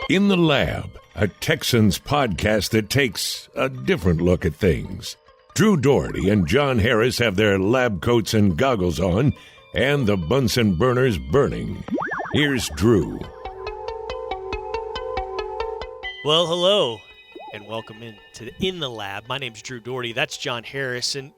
In the Lab, a Texans podcast that takes a different look at things. Drew Dougherty and John Harris have their lab coats and goggles on, and the Bunsen burners burning. Here's Drew. Well, hello, and welcome in the Lab. My name's Drew Dougherty. That's John Harris, and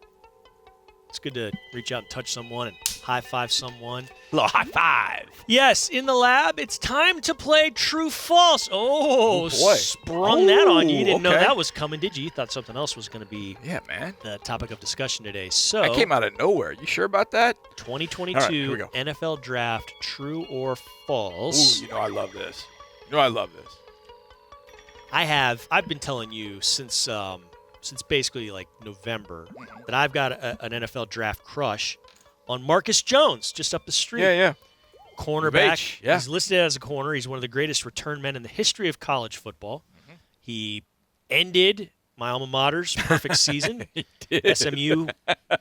it's good to reach out and touch someone and high-five someone. Little high five. Yes, in the Lab, it's time to play True-False. Oh, boy. Sprung that on you. You didn't know okay. that was coming, did you? You thought something else was going to be the topic of discussion today. So, That came out of nowhere. You sure about that? 2022 All right, here we go. NFL Draft, True or False. Ooh, I love this. I've been telling you since basically like November that I've got an NFL draft crush on Marcus Jones just up the street. Yeah. Cornerback. Yeah. He's listed as a corner. He's one of the greatest return men in the history of college football. Mm-hmm. He ended my alma mater's perfect season. He did. SMU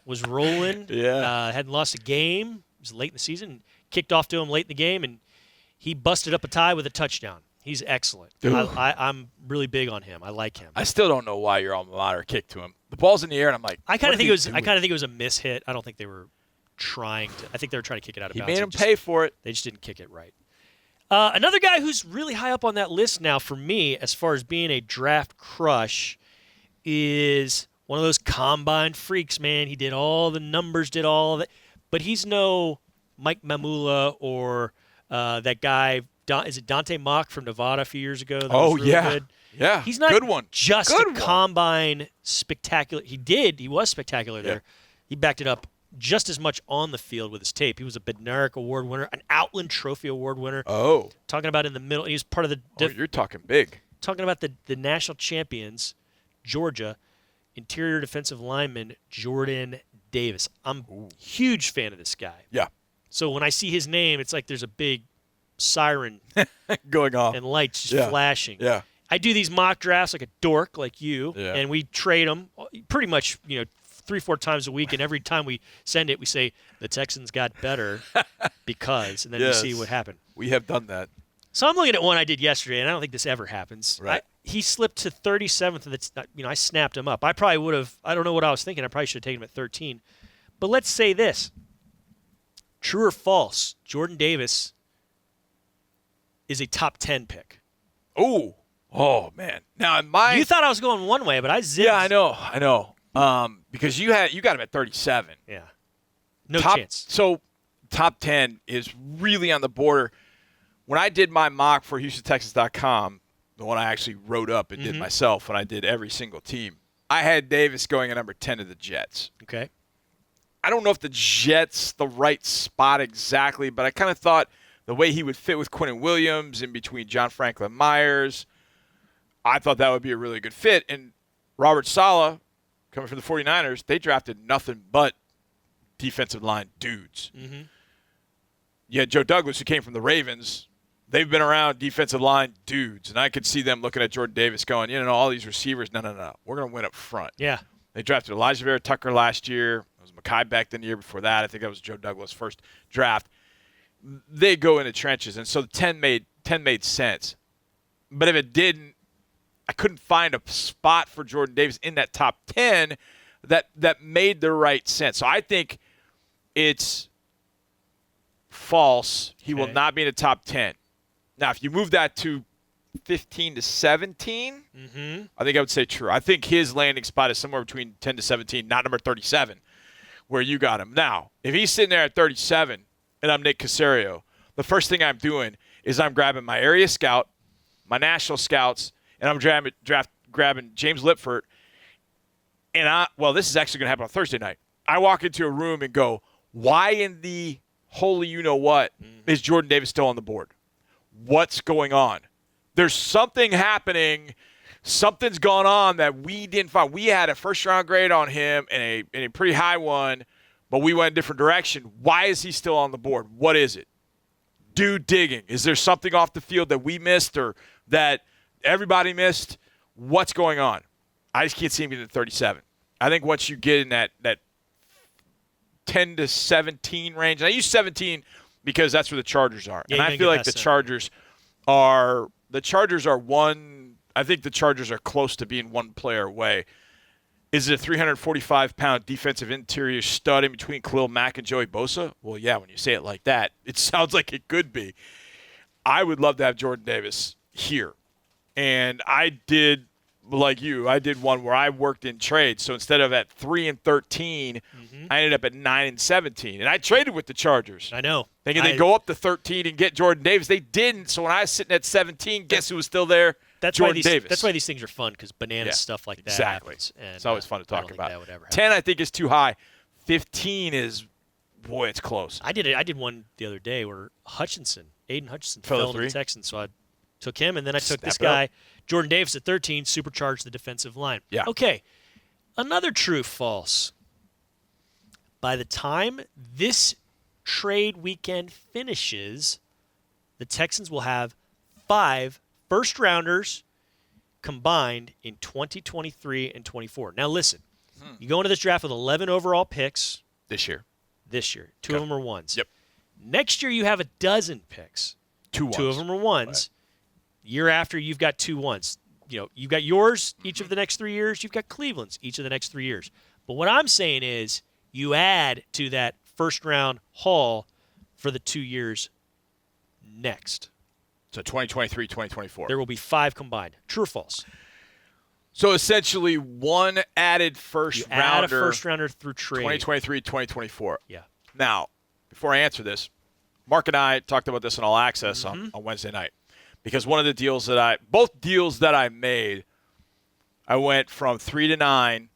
was rolling. Yeah. Hadn't lost a game. It was late in the season. Kicked off to him late in the game, and he busted up a tie with a touchdown. He's excellent. I'm really big on him. I like him. I still don't know why your alma mater kicked to him. The ball's in the air, and I'm like, I kind of think it was a mishit. I don't think they were trying to. I think they were trying to kick it out of bounds. He made him pay for it. They just didn't kick it right. Another guy who's really high up on that list now for me, as far as being a draft crush, is one of those combine freaks. Man, he did all the numbers, did all of it, but he's no Mike Mamula or that guy. Is it Dante Mock from Nevada a few years ago? That was really good? Yeah. He's not good one. just good a combine spectacular. He was spectacular there. He backed it up just as much on the field with his tape. He was a Bednarik Award winner, an Outland Trophy Award winner. Oh. Talking about in the middle, he was part of the you're talking big. Talking about the national champions, Georgia, interior defensive lineman Jordan Davis. I'm a huge fan of this guy. Yeah. So when I see his name, it's like there's a big siren going off and lights just flashing. Yeah. I do these mock drafts like a dork like you, Yeah. and we trade them pretty much 3-4 times a week, and every time we send it, we say the Texans got better because, and then we see what happened. We have done that. So I'm looking at one I did yesterday, and I don't think this ever happens. Right. He slipped to 37th, and I snapped him up. I probably would have. I don't know what I was thinking. I probably should have taken him at 13. But let's say this: true or false? Jordan Davis is a top 10 pick. Oh man. Now you thought I was going one way, but I zipped. Yeah, I know. Because you got him at 37. Yeah. No chance. So top 10 is really on the border. When I did my mock for HoustonTexans.com, the one I actually wrote up and did myself when I did every single team, I had Davis going at number 10 to the Jets. Okay. I don't know if the Jets the right spot exactly, but I kind of thought the way he would fit with Quinnen Williams in between John Franklin Myers, I thought that would be a really good fit. And Robert Saleh, coming from the 49ers, they drafted nothing but defensive line dudes. Mm-hmm. You had Joe Douglas, who came from the Ravens. They've been around defensive line dudes. And I could see them looking at Jordan Davis going, all these receivers, no. We're going to win up front. Yeah. They drafted Elijah Vera Tucker last year. It was Mekhi Becton the year before that. I think that was Joe Douglas' first draft. They go into trenches, and so 10 made sense. But if it didn't, I couldn't find a spot for Jordan Davis in that top 10 that made the right sense. So I think it's false. He will not be in the top 10. Now, if you move that to 15 to 17, I think I would say true. I think his landing spot is somewhere between 10 to 17, not number 37, where you got him. Now, if he's sitting there at 37, and I'm Nick Caserio, the first thing I'm doing is I'm grabbing my area scout, my national scouts, and I'm grabbing James Lipford. And this is actually going to happen on Thursday night. I walk into a room and go, why in the holy you-know-what is Jordan Davis still on the board? What's going on? There's something happening. Something's gone on that we didn't find. We had a first-round grade on him and a pretty high one, but we went a different direction. Why is he still on the board? What is it? Do digging. Is there something off the field that we missed or that everybody missed? What's going on? I just can't see him getting to 37. I think once you get in that 10 to 17 range, and I use 17 because that's where the Chargers are. Yeah, and I feel like the Chargers are the Chargers are one. I think the Chargers are close to being one player away. Is it a 345-pound defensive interior stud in between Khalil Mack and Joey Bosa? Well, yeah, when you say it like that, it sounds like it could be. I would love to have Jordan Davis here. And I did, like you, I did one where I worked in trades. So instead of at 3-13, I ended up at 9-17. And I traded with the Chargers. I know. Thinking they'd go up to 13 and get Jordan Davis. They didn't. So when I was sitting at 17, guess who was still there? Jordan Davis. That's why these things are fun, because bananas stuff like that exactly. happens. And, it's always fun to talk about. That would ever 10, I think, is too high. 15 is, boy, it's close. I did one the other day where Aiden Hutchinson fell to the Texans, so I took him, and then I took this guy, Jordan Davis at 13, supercharged the defensive line. Yeah. Okay, another true false. By the time this trade weekend finishes, the Texans will have 5 first-rounders combined in 2023 and 24. Now, listen. You go into this draft with 11 overall picks. This year. 2 of them are ones. Yep. Next year, you have a dozen picks. 2 ones. 2 of them are ones. Right. Year after, you've got 2 ones. You've got yours each of the next 3 years. You've got Cleveland's each of the next 3 years. But what I'm saying is you add to that first-round haul for the 2 years next. So 2023, 2024. There will be 5 combined. True or false? So essentially one added first-rounder. Add a first-rounder through trade. 2023, 2024. Yeah. Now, before I answer this, Mark and I talked about this in All Access on Wednesday night. Because one of the deals both deals that I made, I went from 3 to 9,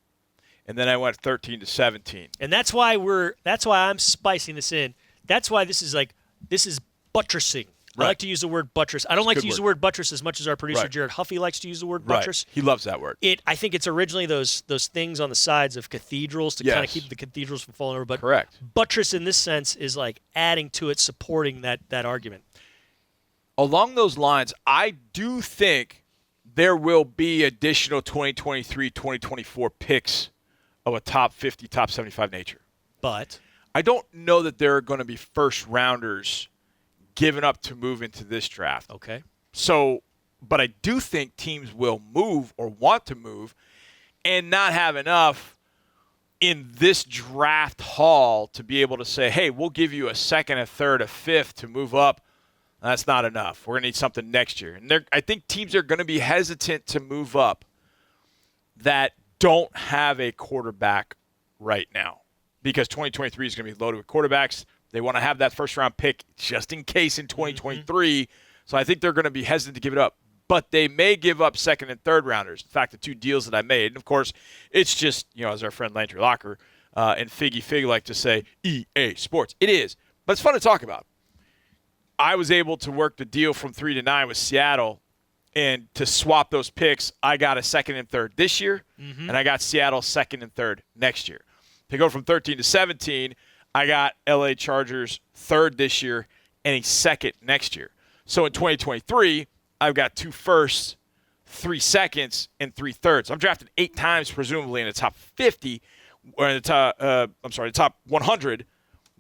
and then I went 13 to 17. And that's why I'm spicing this in. That's why this is buttressing. Right. I like to use the word buttress. I don't like to use the word buttress as much as our producer Jared Huffey likes to use the word buttress. He loves that word. I think it's originally those things on the sides of cathedrals to kind of keep the cathedrals from falling over. But correct. Buttress in this sense is like adding to it, supporting that argument. Along those lines, I do think there will be additional 2023, 2024 picks of a top 50, top 75 nature. But I don't know that there are going to be first rounders given up to move into this draft. Okay. So, but I do think teams will move or want to move and not have enough in this draft haul to be able to say, hey, we'll give you a second, a third, a fifth to move up. That's not enough. We're going to need something next year. And I think teams are going to be hesitant to move up that don't have a quarterback right now, because 2023 is going to be loaded with quarterbacks. They want to have that first-round pick just in case in 2023. So I think they're going to be hesitant to give it up. But they may give up second and third rounders. In fact, the 2 deals that I made, and of course, it's just, as our friend Landry Locker and Figgy Fig like to say, EA Sports. It is. But it's fun to talk about. I was able to work the deal from 3 to 9 with Seattle, and to swap those picks, I got a second and third this year, and I got Seattle second and third next year. To go from 13 to 17, I got LA Chargers third this year and a second next year. So in 2023, I've got 2 firsts, 3 seconds, and 3 thirds. I'm drafted 8 times, presumably, in the top 50, or in the top 100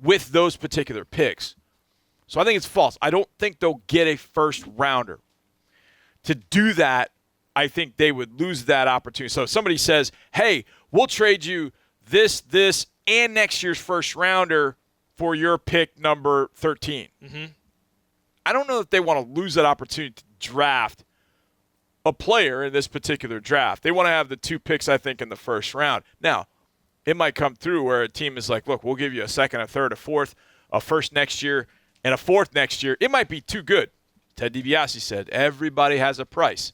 with those particular picks. So I think it's false. I don't think they'll get a first rounder. To do that, I think they would lose that opportunity. So if somebody says, hey, we'll trade you this, and next year's first rounder for your pick number 13. I don't know if they want to lose that opportunity to draft a player in this particular draft. They want to have the 2 picks, I think, in the first round. Now, it might come through where a team is like, look, we'll give you a second, a third, a fourth, a first next year, and a fourth next year. It might be too good. Ted DiBiase said, everybody has a price.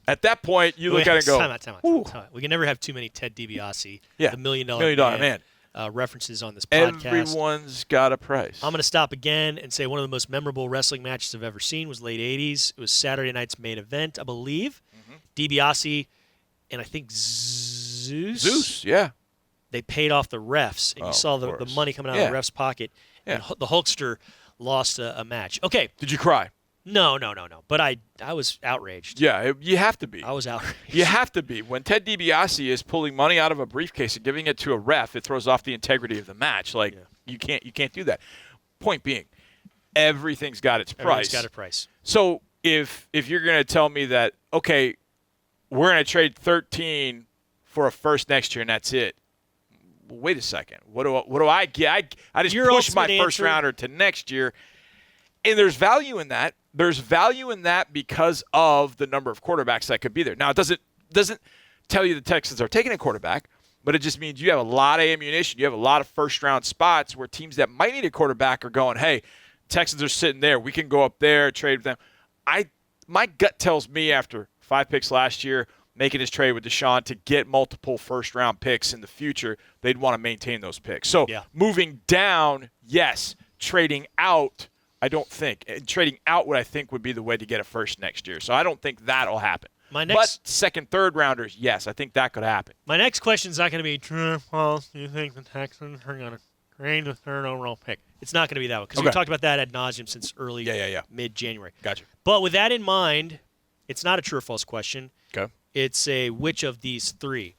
At that point, you look at it and go, time out. We can never have too many Ted DiBiase, the $1 million man. References on this podcast. Everyone's got a price. I'm going to stop again and say one of the most memorable wrestling matches I've ever seen was late 80s. It was Saturday night's main event, I believe. DiBiase and I think Zeus. Yeah. They paid off the refs, and you saw the money coming out of the ref's pocket. Yeah. And the Hulkster lost a match. Okay. Did you cry? No. But I was outraged. Yeah, you have to be. I was outraged. You have to be. When Ted DiBiase is pulling money out of a briefcase and giving it to a ref, it throws off the integrity of the match. You can't do that. Point being, everything's got its price. Everything's got a price. So if you're going to tell me that, okay, we're going to trade 13 for a first next year and that's it. Well, wait a second. What do I get? I just push my first rounder to next year. And there's value in that. There's value in that because of the number of quarterbacks that could be there. Now, it doesn't tell you the Texans are taking a quarterback, but it just means you have a lot of ammunition. You have a lot of first-round spots where teams that might need a quarterback are going, hey, Texans are sitting there. We can go up there, trade with them. My gut tells me after 5 picks last year, making his trade with Deshaun to get multiple first-round picks in the future, they'd want to maintain those picks. So moving down, yes. Trading out, I don't think. And trading out what I think would be the way to get a first next year. So I don't think that'll happen. But second, third rounders, yes, I think that could happen. My next question is not going to be, true, Paul, do you think the Texans are going to trade the third overall pick? It's not going to be that one because we've talked about that ad nauseum since early mid-January. Gotcha. But with that in mind, it's not a true or false question. Okay. It's a which of these three.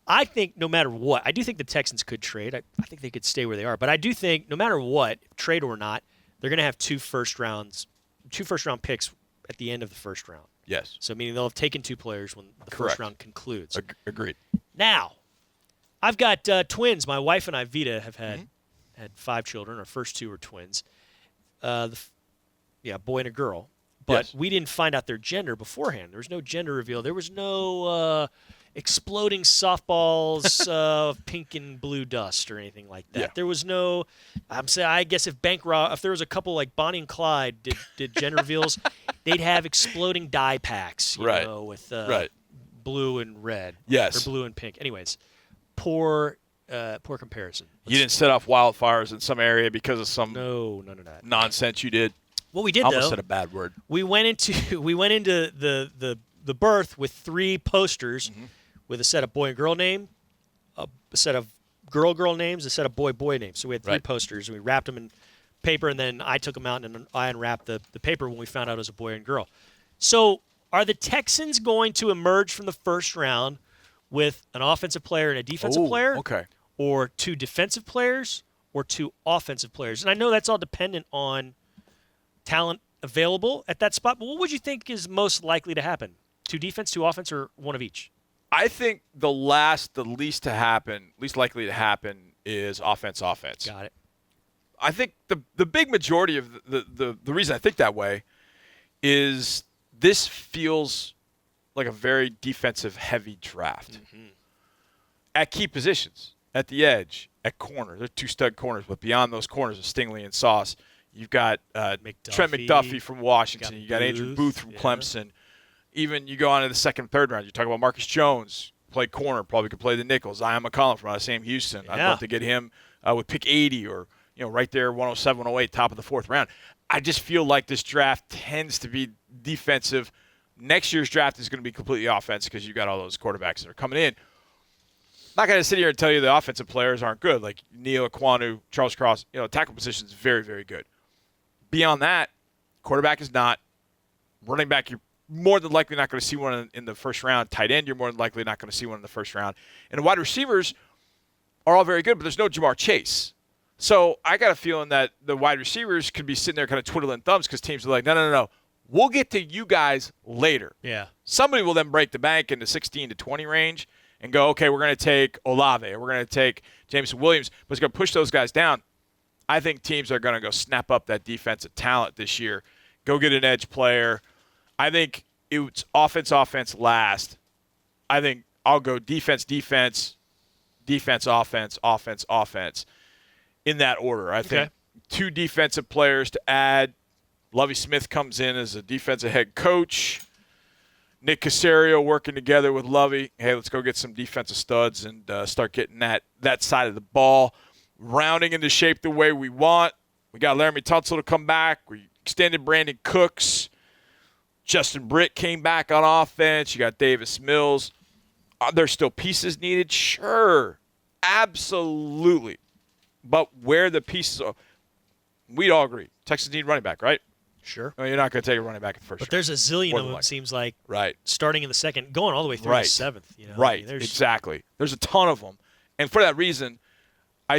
I think no matter what, I do think the Texans could trade. I think they could stay where they are. But I do think no matter what, trade or not, they're going to have two first-round picks at the end of the first round. Yes. So meaning they'll have taken 2 players when the first round concludes. Agreed. Now, I've got twins. My wife and I, Vita, have had 5 children. Our first 2 were twins. Boy and a girl. But we didn't find out their gender beforehand. There was no guess reveal. There was no exploding softballs of pink and blue dust or anything like that. Yeah. There was no. I guess if if there was a couple like Bonnie and Clyde did gender reveals, they'd have exploding dye packs, you know, with blue and red, or blue and pink. Anyways, poor comparison. You didn't set off wildfires in some area because of some none of that nonsense you did. What we did, almost said a bad word. We went into the birth with 3 posters, with a set of boy and girl name, a set of girl names, a set of boy names. So we had 3 posters, and we wrapped them in paper, and then I took them out and I unwrapped the paper when we found out it was a boy and girl. So are the Texans going to emerge from the first round with an offensive player and a defensive player? Okay. Or 2 defensive players or 2 offensive players? And I know that's all dependent on talent available at that spot, but what would you think is most likely to happen? 2 defense, 2 offense, or 1 of each? I think the least likely to happen is offense. Got it. I think the big majority of the reason I think that way is this feels like a very defensive-heavy draft. At key positions, at the edge, at corner. There are 2 stud corners, but beyond those corners of Stingley and Sauce, you've got Trent McDuffie from Washington. You got Andrew Booth from Clemson. Even you go on to the second, third round. You talk about Marcus Jones, play corner, probably could play the nickel. Zion McCollum from Sam Houston. I'd love to get him with pick 80 or right there, 107, 108, top of the 4th round. I just feel like this draft tends to be defensive. Next year's draft is going to be completely offense because you got all those quarterbacks that are coming in. I'm not going to sit here and tell you the offensive players aren't good, like Neil Aquanu, Charles Cross. Tackle position is very, very good. Beyond that, quarterback is not. Running back, you're more than likely not going to see one in the first round. Tight end, you're more than likely not going to see one in the first round. And the wide receivers are all very good, but there's no Jamar Chase. So I got a feeling that the wide receivers could be sitting there kind of twiddling thumbs because teams are like, no. We'll get to you guys later. Yeah. Somebody will then break the bank in the 16 to 20 range and go, okay, we're going to take Olave or we're going to take Jameson Williams, but it's going to push those guys down. I think teams are going to go snap up that defensive talent this year, go get an edge player. I think it's offense last. I think I'll go defense, offense in that order. I think 2 defensive players to add. Lovie Smith comes in as a defensive head coach. Nick Caserio working together with Lovie. Hey, let's go get some defensive studs and start getting that side of the ball rounding into shape the way we want. We got Laramie Tunsil to come back. We extended Brandon Cooks. Justin Britt came back on offense. You got Davis Mills. Are there still pieces needed? Sure. Absolutely. But where the pieces are, we'd all agree. Texans need running back, right? Sure. Well, you're not going to take a running back in the first But round. there's a zillion of them, it seems like, starting in the second, going all the way through the 7th. Right, exactly. There's a ton of them. And for that reason, I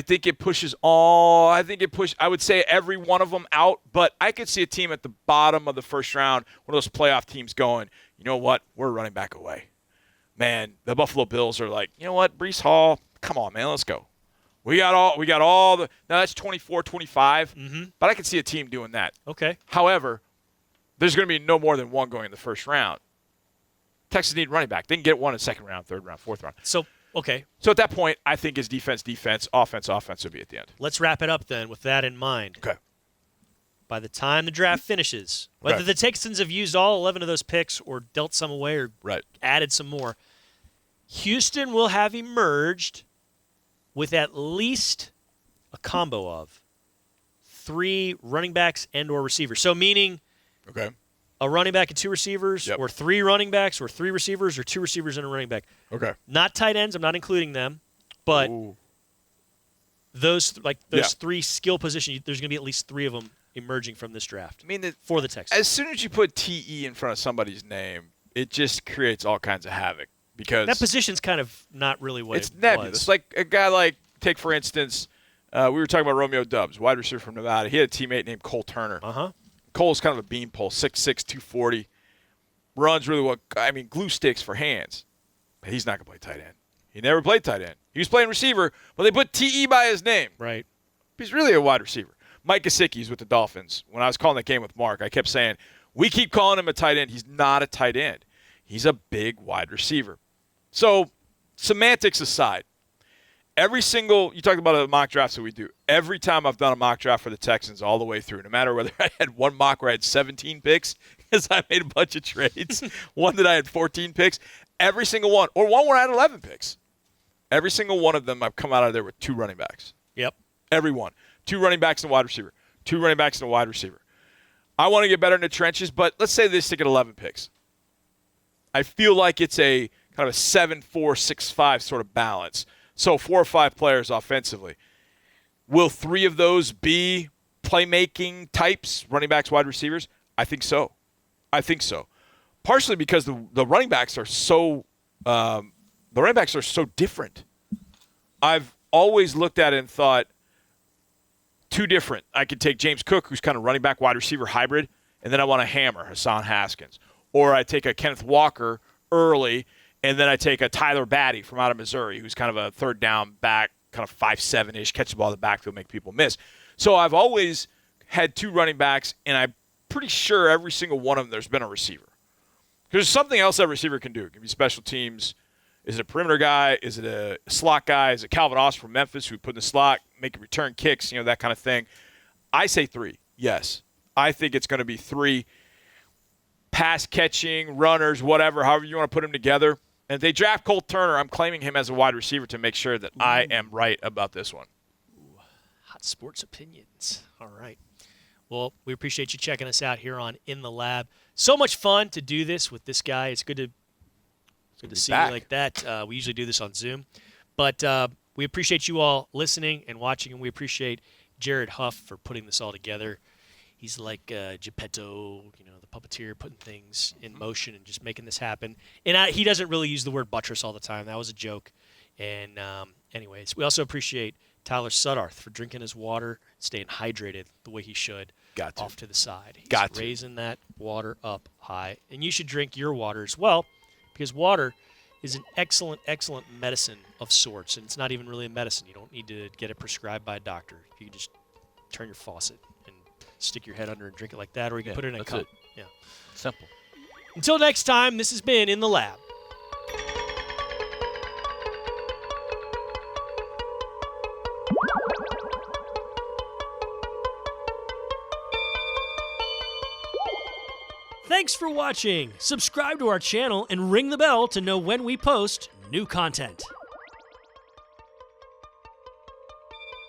would say every one of them out, but I could see a team at the bottom of the first round, one of those playoff teams going, you know what, we're running back away. Man, the Buffalo Bills are like, you know what, Breece Hall, come on, man, let's go. We got all the – now that's 24, 25, but I could see a team doing that. Okay. However, there's going to be no more than one going in the first round. Texans need running back. They can get one in the second round, third round, fourth round. So, okay. So at that point, I think it's defense, offense would be at the end. Let's wrap it up then with that in mind. Okay. By the time the draft finishes, whether the Texans have used all 11 of those picks or dealt some away or added some more, Houston will have emerged with at least a combo of 3 running backs and or receivers. So meaning a running back and 2 receivers, or 3 running backs or 3 receivers, or 2 receivers and a running back. Okay. Not tight ends. I'm not including them, but those 3 skill positions, there's going to be at least 3 of them emerging from this draft. I mean, for the Texans. As soon as you put TE in front of somebody's name, it just creates all kinds of havoc because that position's kind of not really what it's nebulous. Was. Like a guy like, take for instance, we were talking about Romeo Doubs, wide receiver from Nevada. He had a teammate named Cole Turner. Cole's kind of a beanpole, 6'6", 240. Runs really well. I mean, glue sticks for hands. But he's not going to play tight end. He never played tight end. He was playing receiver, but they put TE by his name. Right. He's really a wide receiver. Mike Gesicki's with the Dolphins. When I was calling that game with Mark, I kept saying, we keep calling him a tight end. He's not a tight end. He's a big wide receiver. So, semantics aside, you talked about the mock drafts that we do. Every time I've done a mock draft for the Texans all the way through, no matter whether I had one mock where I had 17 picks because I made a bunch of trades, one that I had 14 picks, every single one, or one where I had 11 picks. Every single one of them I've come out of there with 2 running backs. Yep. Every one. 2 running backs and a wide receiver. 2 running backs and a wide receiver. I want to get better in the trenches, but let's say they stick at 11 picks. I feel like it's a kind of a 7-4, 6-5 sort of balance. So 4 or 5 players offensively. Will 3 of those be playmaking types, running backs, wide receivers? I think so. Partially because the running backs are so different. I've always looked at it and thought 2 different. I could take James Cook, who's kind of running back, wide receiver hybrid, and then I want to hammer Hassan Haskins. Or I take a Kenneth Walker early, and then I take a Tyler Batty from out of Missouri, who's kind of a third down back, kind of 5'7"-ish, catch the ball in the backfield, make people miss. So I've always had 2 running backs, and I'm pretty sure every single one of them there's been a receiver. There's something else that receiver can do. It can be special teams. Is it a perimeter guy? Is it a slot guy? Is it Calvin Austin from Memphis who put in the slot, make return kicks, that kind of thing? I say 3, yes. I think it's going to be 3 pass catching, runners, whatever, however you want to put them together. And if they draft Cole Turner, I'm claiming him as a wide receiver to make sure that I am right about this one. Hot sports opinions. All right. Well, we appreciate you checking us out here on In the Lab. So much fun to do this with this guy. It's good to see you like that. We usually do this on Zoom. But we appreciate you all listening and watching, and we appreciate Jared Huff for putting this all together. He's like Geppetto, the puppeteer, putting things in motion and just making this happen. And he doesn't really use the word buttress all the time. That was a joke. And anyways, we also appreciate Tyler Suddarth for drinking his water, staying hydrated the way he should. Off to the side. He's raising that water up high. And you should drink your water as well, because water is an excellent, excellent medicine of sorts. And it's not even really a medicine. You don't need to get it prescribed by a doctor. You can just turn your faucet and stick your head under and drink it like that, or you can put it in a cup. Yeah. Simple. Until next time, this has been In the Lab. Thanks for watching. Subscribe to our channel and ring the bell to know when we post new content.